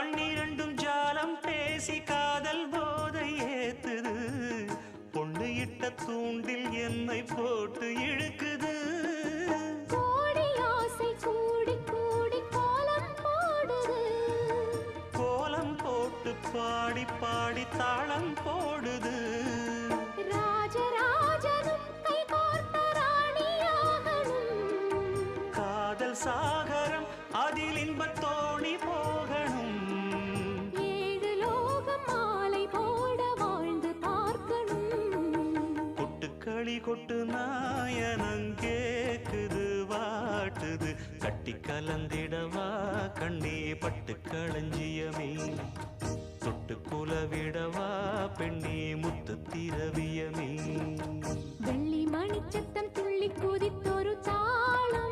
கண்ணிரண்டும் ஜாலம் பேசி காதல் போதை ஏத்துது பொண்ணு இட்ட தூண்டில் என்னை போட்டு இழுக்குது கோடி ஆசை கூடி கூடி கோலம் போடுது கோலம் போட்டு பாடி பாடி தாளம் போடுது ராஜராஜனும் கை கோர்த்த ராணியாகணும் காதல் சாகரம் அதில் இன்பத் தோணி போகணும் ஏழு லோகம் மாலை போட வாழ்ந்து பார்க்கணும் கொட்டுக்களி கொட்டு நாயனங்கேக்குது வாட்டுது கட்டி கலந்திடவா கண்ணே பட்டு களஞ்சியமே தொட்டு குலவிடவா பெண்ணே முத்து திரவியமே வெள்ளி மணிச்சத்தம் துள்ளி குதித்தொரு தாளம்